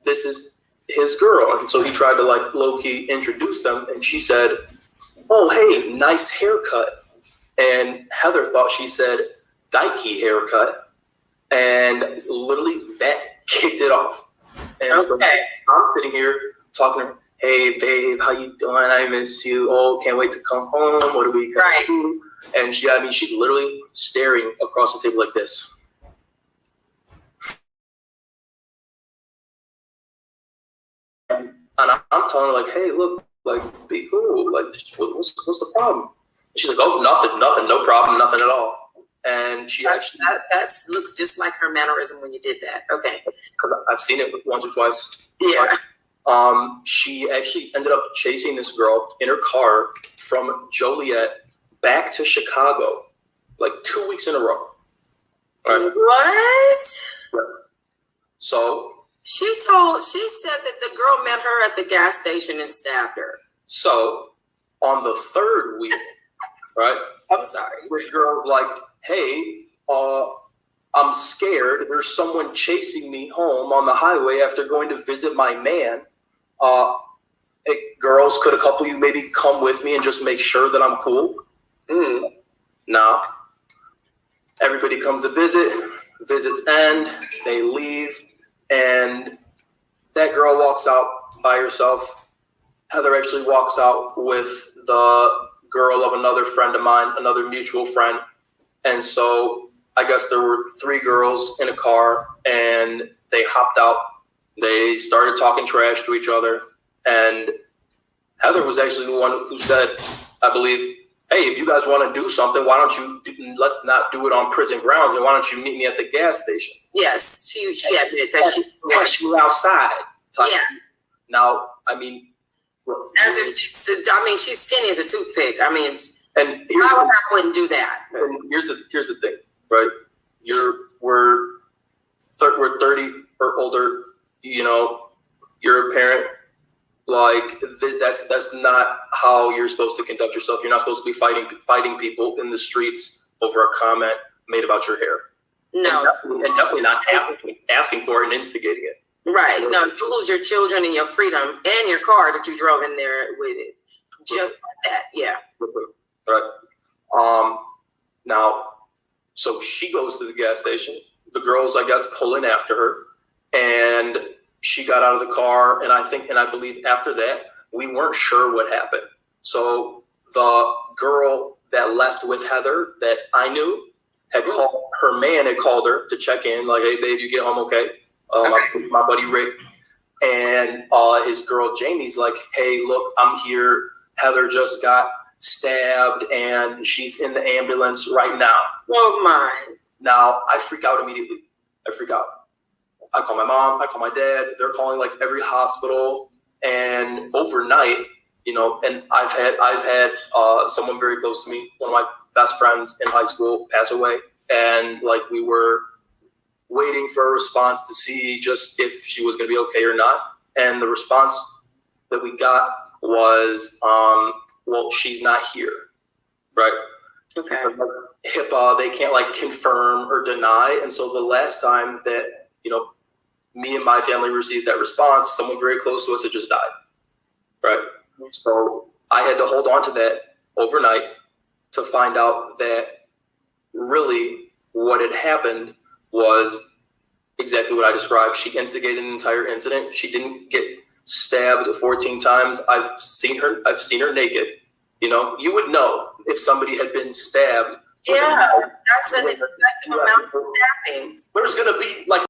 this is his girl. And so he tried to like low-key introduce them, and she said, oh, hey, nice haircut. And Heather thought she said dykey haircut, and literally that kicked it off. And so I'm sitting here talking to her, hey, babe, how you doing? I miss you. Oh, can't wait to come home. What are we going to do? And she's literally staring across the table like this. And I'm telling her, like, hey, look, like, be cool. Like, what's the problem? And she's like, oh, nothing, no problem, nothing at all. And she that looks just like her mannerism when you did that. Okay. Because I've seen it once or twice. Yeah. She actually ended up chasing this girl in her car from Joliet back to Chicago, like 2 weeks in a row. Right. What? Yeah. So she said that the girl met her at the gas station and stabbed her. So on the third week, right? I'm sorry. The girl's like, hey, I'm scared. There's someone chasing me home on the highway after going to visit my man. Hey, girls, could a couple of you maybe come with me and just make sure that I'm cool? No. Everybody comes to visit. Visits end. They leave. And that girl walks out by herself. Heather actually walks out with the girl of another friend of mine, another mutual friend. And so I guess there were 3 girls in a car, and they hopped out. They started talking trash to each other. And Heather was actually the one who said, I believe, hey, if you guys want to do something, why don't you, let's not do it on prison grounds, and why don't you meet me at the gas station? Yes, she admitted that she catch you outside. Yeah. Now, I mean, she's skinny as a toothpick. I mean, and I wouldn't do that. And here's the thing, right? We're 30 or older. You know, you're a parent. Like that's not how you're supposed to conduct yourself. You're not supposed to be fighting people in the streets over a comment made about your hair. No, and definitely not asking for it and instigating it. Right. No, you lose your children and your freedom and your car that you drove in there with it. Just like that. Yeah. Right. Now, so she goes to the gas station. The girls, I guess, pull in after her, and she got out of the car. And I believe after that, we weren't sure what happened. So the girl that left with Heather that I knew had called, her man had called her to check in, like, hey, babe, you get home okay? My buddy Rick and his girl Jamie's like, hey, look, I'm here. Heather just got stabbed and she's in the ambulance right now. Oh my. Now I freak out immediately. I freak out. I call my mom, I call my dad. They're calling like every hospital. And overnight, you know, and I've had someone very close to me, one of my best friends in high school, pass away. And like we were waiting for a response to see just if she was going to be okay or not. And the response that we got was, well, she's not here, right? Okay. HIPAA, they can't like confirm or deny. And so the last time that, you know, me and my family received that response, someone very close to us had just died, right? So I had to hold on to that overnight to find out that really what had happened was exactly what I described. She instigated an entire incident. She didn't get stabbed 14 times. I've seen her naked. You know, you would know if somebody had been stabbed. Yeah, that's an excessive amount of stabbings. There's going to be like